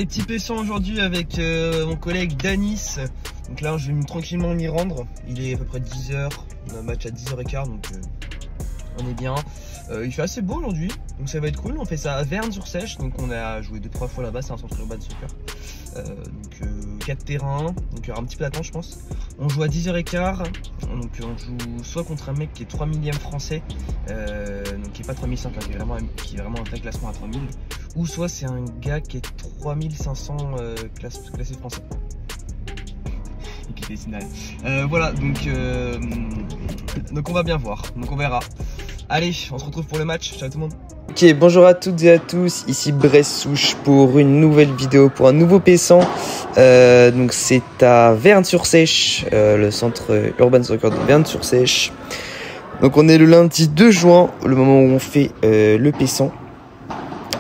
Allez, petit P100 aujourd'hui avec mon collègue Danis. Donc là, je vais tranquillement m'y rendre. Il est à peu près 10h. On a un match à 10h15, donc on est bien. Il fait assez beau aujourd'hui, donc ça va être cool. On fait ça à Verne-sur-Sèche, donc on a joué 2-3 fois là-bas. C'est un centre urbain de soccer. 4 terrains, donc il y aura un petit peu d'attente, je pense. On joue à 10h15, donc on joue soit contre un mec qui est 3 millième français, donc qui est pas 3005, hein, qui est vraiment un vrai classement à 3000, ou soit c'est un gars qui est 3500 classé français. Et qui fait voilà, donc on va bien voir, donc on verra. Allez, on se retrouve pour le match. Ciao tout le monde. Ok, bonjour à toutes et à tous, ici Bressouche pour une nouvelle vidéo, pour un nouveau P100. Donc c'est à Verne-sur-Sèche, le centre urbain de soccer de Verne-sur-Sèche. Donc on est le lundi 2 juin, le moment où on fait le P100.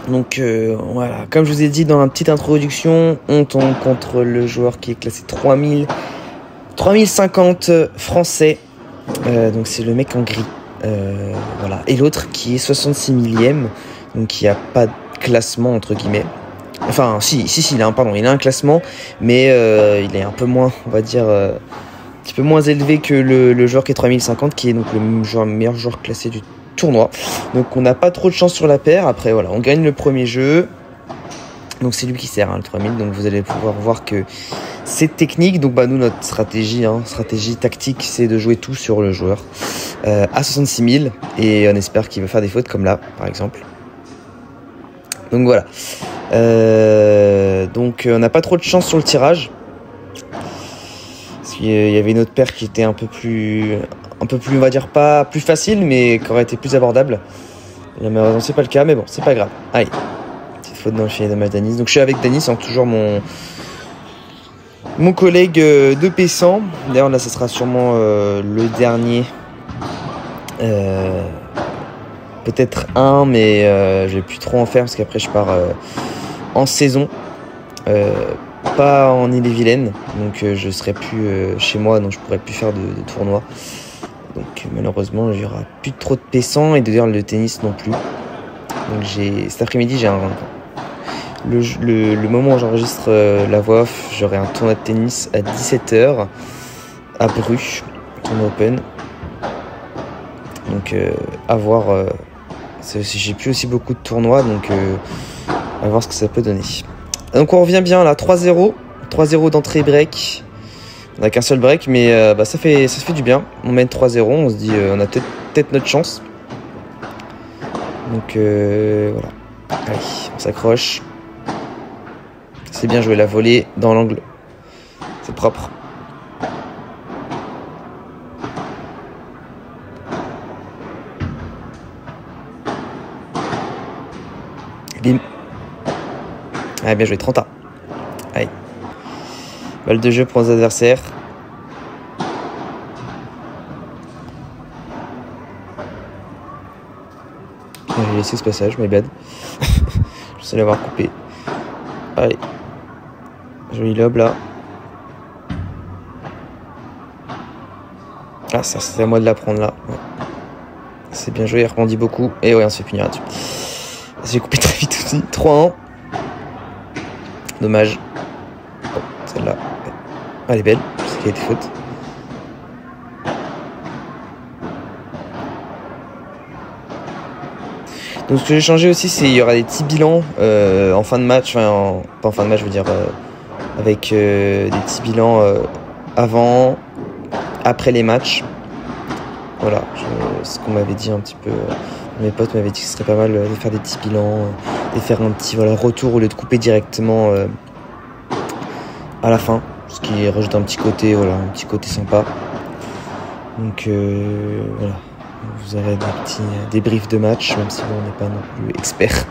Donc voilà, comme je vous ai dit dans la petite introduction, on tombe contre le joueur qui est classé 3050 français. Donc c'est le mec en gris. Voilà. Et l'autre qui est 66 millième, donc il n'y a pas de classement entre guillemets. Enfin si il a un classement, mais il est un peu moins, on va dire, un petit peu moins élevé que le joueur qui est 3050, qui est donc le meilleur joueur classé du tournoi. Donc on n'a pas trop de chance sur la paire. Après voilà, on gagne le premier jeu. Donc c'est lui qui sert, hein, le 3000. Donc vous allez pouvoir voir que c'est technique. Donc nous, notre stratégie tactique, c'est de jouer tout sur le joueur à 66 000. Et on espère qu'il va faire des fautes comme là, par exemple. Donc voilà. Donc on n'a pas trop de chance sur le tirage. Parce qu'il y avait une autre paire qui était un peu plus, on va dire pas plus facile, mais qui aurait été plus abordable. Et là, malheureusement, c'est pas le cas, mais bon, c'est pas grave. Allez. Faute dans le filet de match Danis. Donc je suis avec Danis, hein, toujours mon collègue de P100. D'ailleurs là ce sera sûrement le dernier. Peut-être un, mais je vais plus trop en faire parce qu'après je pars en saison. Pas en Ille-et-Vilaine. Donc je serai plus chez moi, donc je pourrai plus faire de tournoi. Donc malheureusement il y aura plus trop de P100 et d'ailleurs le tennis non plus. Donc cet après-midi j'ai le moment où j'enregistre la voix off, j'aurai un tournoi de tennis à 17h à Bruges, tournoi open. Donc à voir, j'ai plus aussi beaucoup de tournois, donc à voir ce que ça peut donner. Donc on revient bien là, 3-0 d'entrée break. On n'a qu'un seul break, mais ça fait du bien. On mène 3-0, on se dit on a peut-être notre chance. Donc voilà, allez, on s'accroche. C'est bien joué, la volée dans l'angle. C'est propre. Bim. Ah, bien joué, 30 ans. Allez. Balle de jeu pour les adversaires. J'ai laissé ce passage, my bad. Je sais l'avoir coupé. Allez. Joli lob là. Ah, ça c'est à moi de la prendre là. Ouais. C'est bien joué, il rebondit beaucoup. Et ouais, on se fait punir là-dessus. J'ai coupé très vite aussi. 3-1. Dommage. Bon, celle-là. Elle est belle. Je sais qu'il y a des fautes. Donc ce que j'ai changé aussi, c'est qu'il y aura des petits bilans en fin de match. Enfin, pas en fin de match, je veux dire avec des petits bilans avant, après les matchs. Voilà, ce qu'on m'avait dit un petit peu. Mes potes m'avaient dit que ce serait pas mal de faire des petits bilans, de faire un petit retour au lieu de couper directement à la fin. Ce qui rajoute un petit côté, un petit côté sympa. Donc voilà. Vous aurez des petits débriefs de match, même si on n'est pas non plus expert.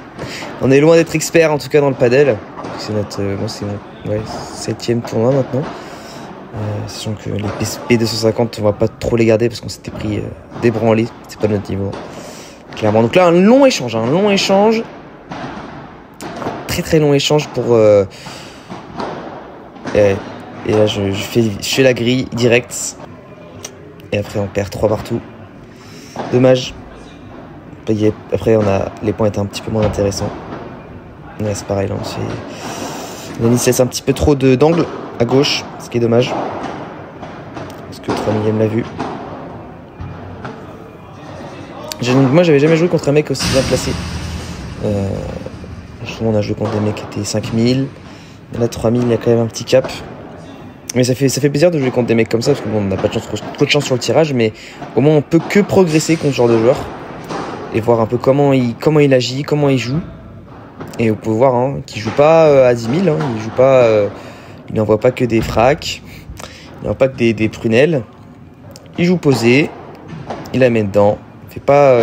On est loin d'être expert, en tout cas dans le padel. C'est moi c'est mon 7e tournoi maintenant. Sachant que les P250, on va pas trop les garder parce qu'on s'était pris des branlés. C'est pas notre niveau, clairement. Donc là, un long échange. Très long échange pour... et là, je fais la grille direct. Et après, on perd 3 partout. Dommage. Après, les points étaient un petit peu moins intéressants. Ouais, c'est pareil, là, Danis laisse un petit peu trop d'angle à gauche, ce qui est dommage. Parce que 3 millième l'a vu. Moi, j'avais jamais joué contre un mec aussi bien placé. Souvent, on a joué contre des mecs qui étaient 5000. Là, 3000, il y a quand même un petit cap. Mais ça fait plaisir de jouer contre des mecs comme ça, parce que bon, on n'a pas trop de chance sur le tirage, mais au moins on peut que progresser contre ce genre de joueur. Et voir un peu comment il agit, comment il joue. Et on peut voir hein, qu'il joue pas à 10 000, hein, il joue pas, il n'envoie pas que des fracs, il n'envoie pas que des prunelles. Il joue posé, il la met dedans, il fait pas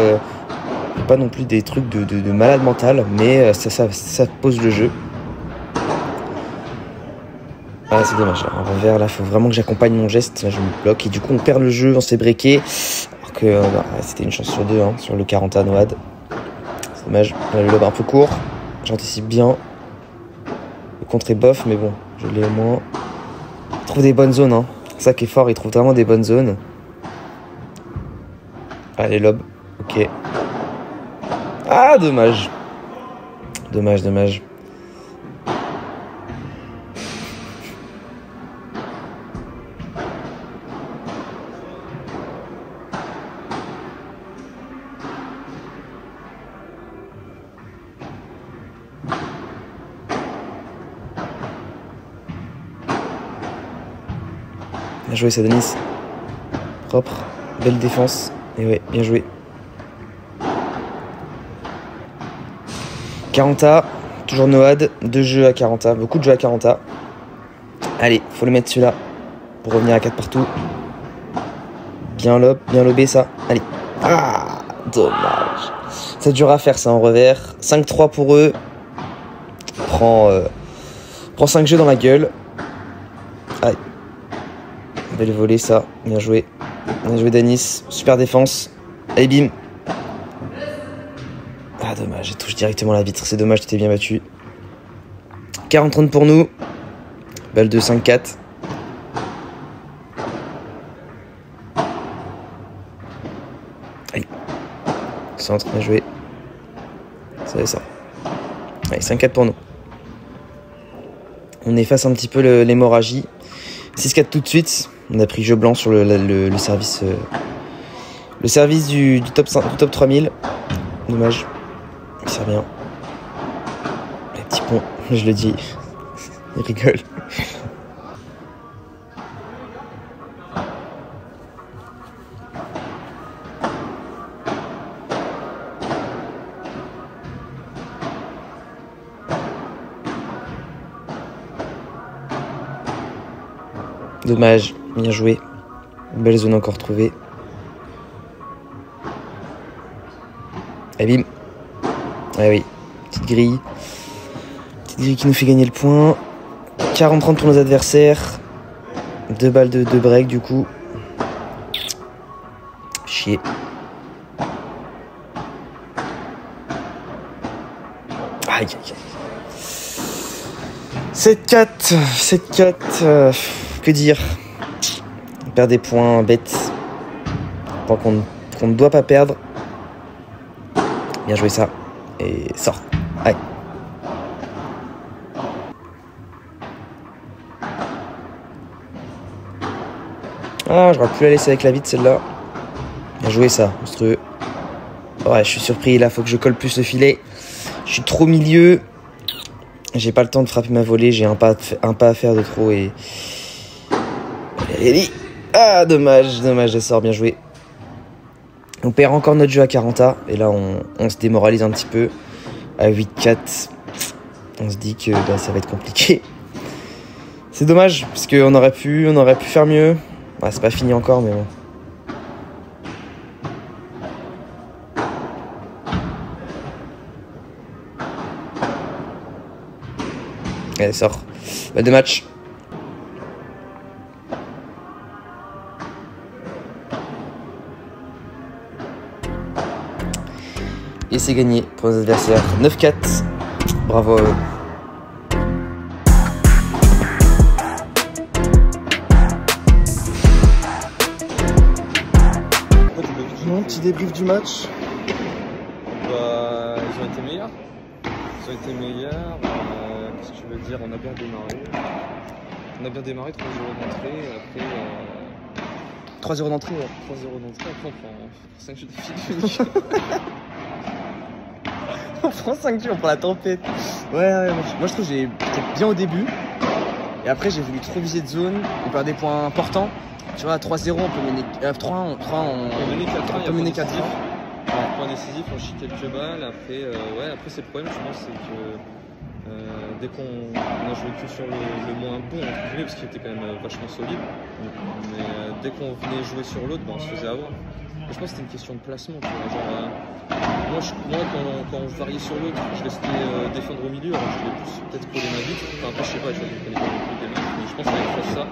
non plus des trucs de malade mental, mais ça pose le jeu. Ah c'est dommage, en revers là faut vraiment que j'accompagne mon geste, là je me bloque et du coup on perd le jeu, on s'est breaké. Alors que c'était une chance sur deux hein, sur le 40 à Noad. C'est dommage, on a le lob un peu court, j'anticipe bien. Le contre est bof mais bon, je l'ai au moins. Il trouve des bonnes zones, hein. C'est ça qui est fort, il trouve vraiment des bonnes zones. Allez lob, ok. Ah dommage. Dommage. Bien joué, ça Denis. Propre, belle défense. Et ouais, bien joué. 40A, toujours Noad, 2 jeux à 40A, beaucoup de jeux à 40A. Allez, faut le mettre celui-là pour revenir à 4 partout. Bien lobé ça. Allez. Ah, dommage. C'est dur à faire ça en revers. 5-3 pour eux. Prend 5 jeux dans la gueule. Allez. Belle volée ça, bien joué. Bien joué Danis, super défense. Allez bim. Ah dommage, j'ai touché directement la vitre, c'est dommage, tu t'es bien battu. 40-30 pour nous. Balle de 5-4. Allez. Centre, bien joué. Ça va ça. Allez, 5-4 pour nous. On efface un petit peu l'hémorragie. 6-4 tout de suite. On a pris jeu blanc sur le service. Le service du top 3000. Dommage. Il sert bien. Les petits ponts, je le dis. Il rigole. Dommage, bien joué. Belle zone encore trouvée. Et bim. Ah oui, petite grille. Petite grille qui nous fait gagner le point. 40-30 pour nos adversaires. 2 balles de break du coup. Chier. Aïe aïe aïe. 7-4. Que dire? On perd des points bêtes. Qu'on ne doit pas perdre. Bien joué ça. Et sort. Aïe. Ah, j'aurais pu la laisser avec la vitre celle-là. Bien joué ça, monstrueux. Ouais, je suis surpris. Là, faut que je colle plus le filet. Je suis trop milieu. J'ai pas le temps de frapper ma volée. J'ai un pas à faire de trop et... Allez. Ah, dommage, elle sort, bien joué. On perd encore notre jeu à 40A. Et là, on se démoralise un petit peu. À 8-4. On se dit que bah, ça va être compliqué. C'est dommage, parce qu'on aurait pu faire mieux. Ouais, c'est pas fini encore, mais bon. Allez, sort. Balle de match. Et c'est gagné pour les adversaires. 9-4. Bravo à eux. Petit débrief du match. Bah, ils ont été meilleurs. ont été meilleurs. Qu'est-ce que tu veux dire? On a bien démarré. 3-0 d'entrée. Après. 3-0 d'entrée, ouais. 3-0 d'entrée. Après, on prend 5 jeux d'affilée. On prend 5 jeux, on prend la tempête. Ouais, moi je trouve que j'ai été bien au début. Et après, j'ai voulu trop viser de zone. On perd des points importants. Tu vois, à 3-0, on peut mener 3-1. On peut mener 4-1. Point décisif, on chie quelques balles. Après, après c'est le problème, je pense, c'est que dès qu'on a joué que sur le moins bon, entre guillemets, parce qu'il était quand même vachement solide, mais dès qu'on venait jouer sur l'autre, on se faisait avoir. Et je pense que c'était une question de placement. Tu vois, genre, moi quand on variait sur l'autre, je restais défendre au milieu, alors je voulais plus peut-être coller ma vie. Enfin, après, je sais pas, je connais pas beaucoup des mecs, mais je pense qu'il y avait ça.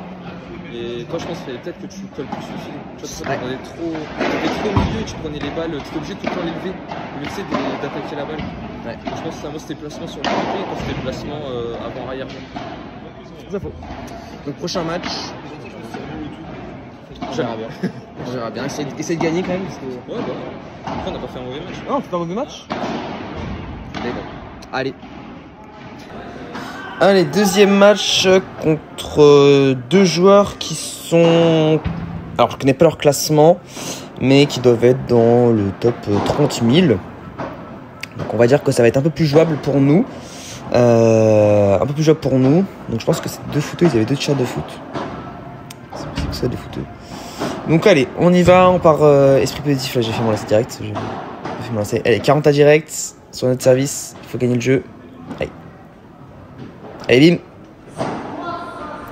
Et toi, je pense qu'il fallait peut-être que tu colles plus le fil. Tu vois, tu prenais trop au milieu et tu prenais les balles, tu étais obligé de tout le temps l'élever, au lieu d'attaquer la balle. Ouais. Je pense que moi c'était placement sur le côté et toi c'était placement avant-arrière. Ça faux. Donc, prochain match. On verra bien. On verra bien. Essaye de gagner quand même. Parce que... Ouais, bah. Après, on n'a pas fait un mauvais match. Non, on fait pas un mauvais match. Mais bon. Allez, deuxième match contre deux joueurs qui sont... Alors, je connais pas leur classement, mais qui doivent être dans le top 30 000. Donc, on va dire que ça va être un peu plus jouable pour nous. Donc, je pense que c'est deux footeux. Ils avaient deux t-shirts de foot. C'est possible que ça, deux footeux. Donc, allez, on y va. On part esprit positif. Là, j'ai fait mon lancer direct. Allez, 40 à direct sur notre service. Il faut gagner le jeu. Allez, bim.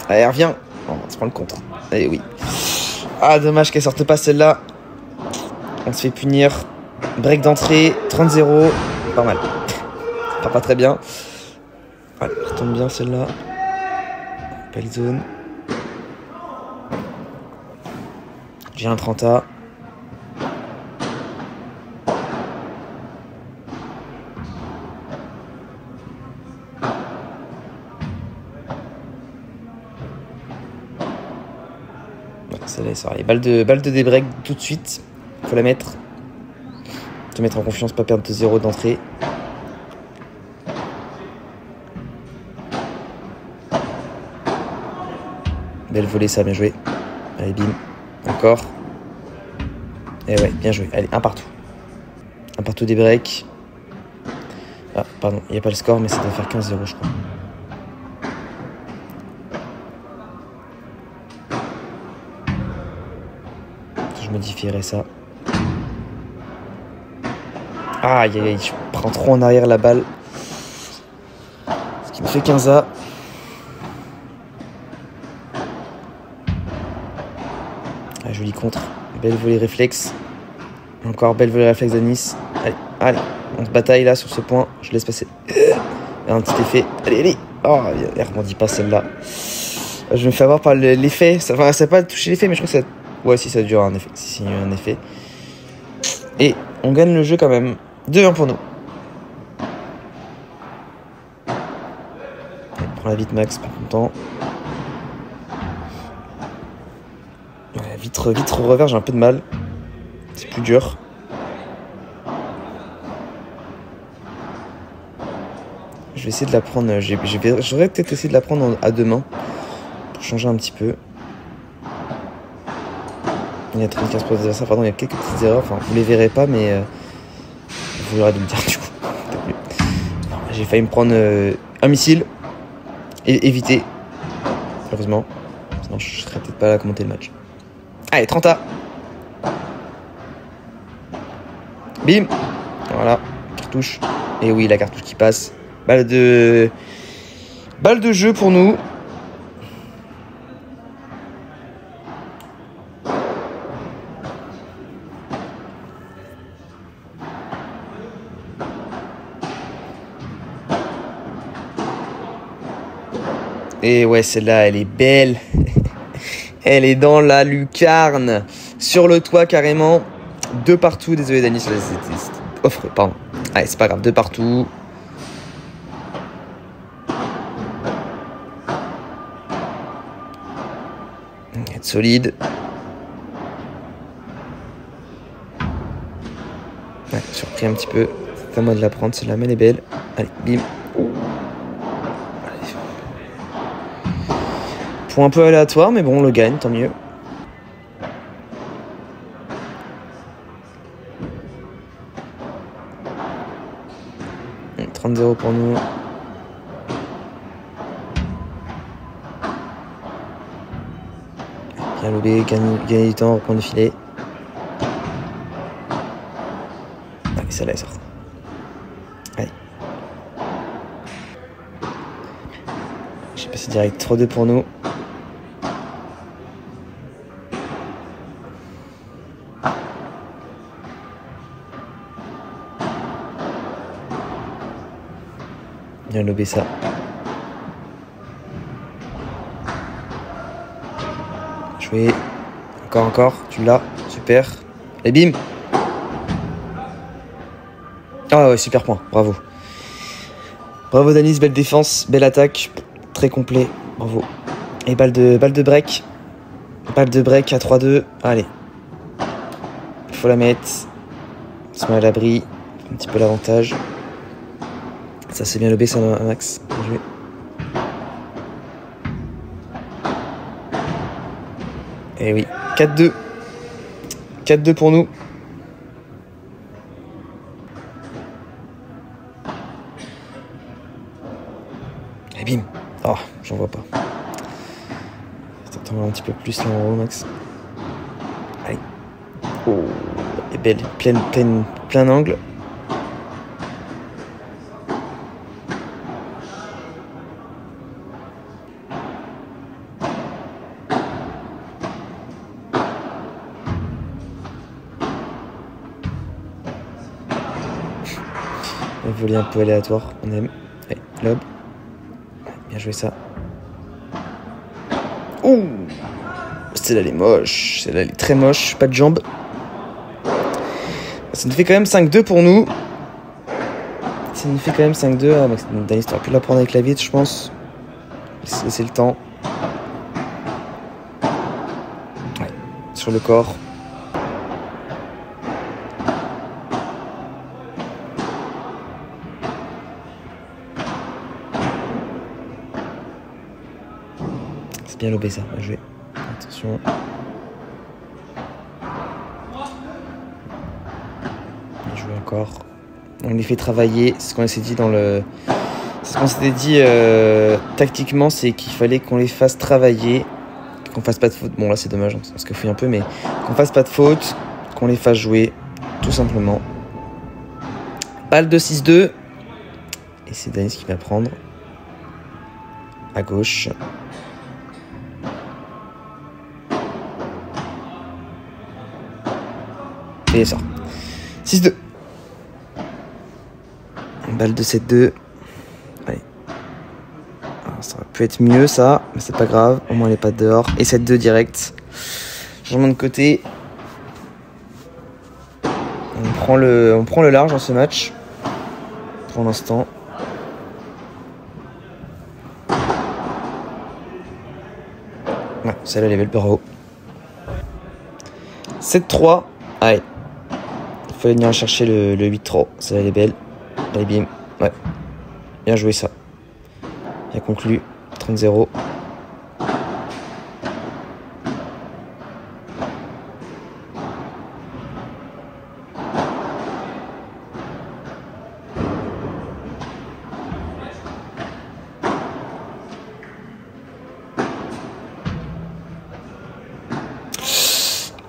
Allez, reviens. Oh, on se prend le contre. Allez, oui. Ah, dommage qu'elle sorte pas celle-là. On se fait punir. Break d'entrée. 30-0. Pas mal. Ça part pas très bien. Allez, retombe bien celle-là. Belle zone. J'ai un 30A. Celle-là, ça va. Balle de débreak tout de suite. Faut la mettre. Te mettre en confiance, pas perdre de 0 d'entrée. Belle volée, ça, bien joué. Allez, bim. Encore. Et ouais, bien joué. Allez, un partout. Un partout des breaks. Ah, pardon, il n'y a pas le score, mais ça doit faire 15-0, je crois. Je modifierai ça. Aïe, aïe, aïe, je prends trop en arrière la balle. Ce qui me fait 15A. Ah, joli contre. Belle volée réflexe. Encore belle volée réflexe d'Anis. Allez, on se bataille là sur ce point. Je laisse passer. Un petit effet. Allez. Oh, elle rebondit pas celle-là. Je me fais avoir par l'effet. Ça n'a pas touché l'effet, mais je crois que ça... Ouais, si, ça dure un effet. Si, il y a un effet. Et on gagne le jeu quand même. 2-1 pour nous. On prend la vite max, pas content. Ouais, vitre revers, j'ai un peu de mal. C'est plus dur. Je vais essayer de la prendre. J'aurais peut-être essayé de la prendre à deux mains. Pour changer un petit peu. Il y a 35 pour ça, pardon, il y a quelques petites erreurs. Enfin, vous les verrez pas, mais vous aurez dû me dire du coup. J'ai failli me prendre un missile et éviter. Heureusement. Sinon, je serais peut-être pas là à commenter le match. Allez, 30A. Bim. Voilà. Cartouche. Et oui, la cartouche qui passe. Balle de jeu pour nous. Et ouais, celle-là, elle est belle. Elle est dans la lucarne. Sur le toit, carrément. Deux partout. Désolé, Dani, c'était offre, pardon. Allez, c'est pas grave. Deux partout. Être solide. Ouais, surpris un petit peu. C'est à moi de la prendre. Celle-là, mais elle est belle. Allez, bim. Allez. Point un peu aléatoire, mais bon, on le gagne, tant mieux. Et 30-0 pour nous. Bien lobé, gagner du temps, reprendre le filet. Allez, celle-là est sortie. Allez. J'ai passé direct 3-2 pour nous. Bien lobé ça. Joué. Encore. Tu l'as. Super. Et bim. Ah ouais, super point. Bravo. Bravo Danis, belle défense, belle attaque. Très complet. Bravo. Et balle de break. Balle de break à 3-2. Allez. Il faut la mettre. Se met à l'abri. Un petit peu l'avantage. Ça c'est bien lobé ça Max. Bien joué. Et oui. 4-2. 4-2 pour nous. Et bim. Oh, j'en vois pas. Attends un petit peu plus là en haut, Max. Allez. Oh, et belle. Plein angle. Un volet un peu aléatoire, on aime. Allez, lob. Bien joué ça. Ouh, celle-là elle est moche. Celle-là elle est très moche. Pas de jambes. Ça nous fait quand même 5-2 pour nous. Ça nous fait quand même 5-2. Ah, Danis, t'aurais pu la prendre avec la vitre, je pense. Laisser le temps. Ouais, sur le corps. Bien lobé ça, bien joué. Attention. Bien joué encore. On les fait travailler. C'est ce qu'on s'est dit dans le. C'est ce qu'on s'était dit tactiquement, c'est qu'il fallait qu'on les fasse travailler, qu'on fasse pas de faute. Bon là c'est dommage, on se cafouille un peu, mais qu'on fasse pas de faute, qu'on les fasse jouer, tout simplement. Balle de 6-2. Et c'est Danis qui va prendre. À gauche. Et il sort. 6-2. Balle de 7-2. Allez. Alors, ça aurait pu être mieux ça, mais c'est pas grave. Au moins elle est pas dehors. Et 7-2 direct. Changement de côté. On prend le large dans ce match. Pour l'instant. Ouais, celle-là elle est belle, bravo. 7-3. Allez. Il fallait venir chercher le 8-3. Ça elle est belle. Allez bim. Ouais. Bien joué ça. Bien conclu. 30-0.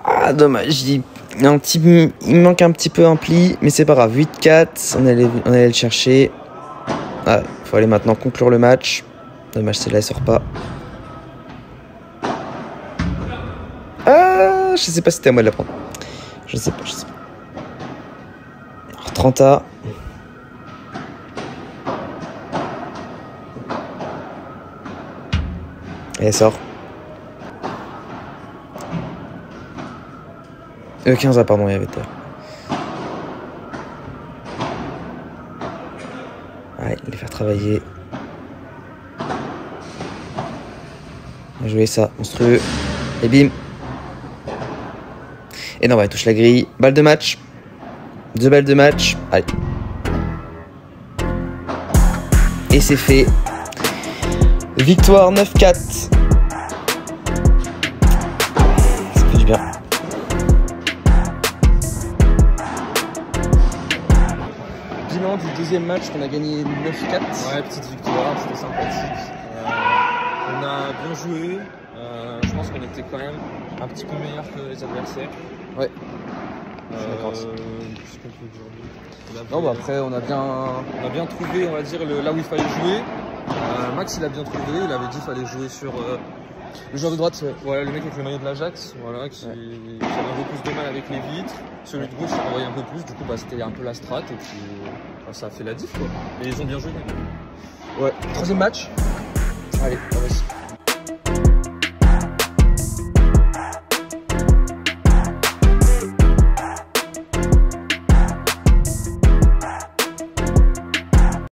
Ah dommage, il manque un petit peu un pli, mais c'est pas grave. 8-4, on allait le chercher. Ah, faut aller maintenant conclure le match. Dommage, celle-là elle sort pas. Ah, je sais pas si c'était à moi de la prendre. Je sais pas. Alors, 30A. Et elle sort. 15A, pardon, il y avait tort. Ouais, les faire travailler. Bien joué ça, monstrueux. Et bim. Et non, elle touche la grille. Balle de match. 2 balles de match. Allez. Et c'est fait. Victoire 9-4. Ça fait du bien. Bilan du deuxième match qu'on a gagné 9-4. Ouais, petite victoire, c'était sympathique. On a bien joué. Je pense qu'on était quand même un petit peu meilleur que les adversaires. Ouais. Qu'est-ce qu'on peut dire? Non, bah après, on a bien trouvé, on va dire, là où il fallait jouer. Max, il a bien trouvé. Il avait dit qu'il fallait jouer sur le joueur de droite. voilà, le mec avec le maillot de l'Ajax, voilà, qui avait un peu plus de mal avec les vitres. Celui de gauche, il envoyait un peu plus. Du coup, bah, c'était un peu la strat. Et puis, ça a fait la diff, quoi. Et ils ont bien joué. Ouais. Troisième match. Allez, on va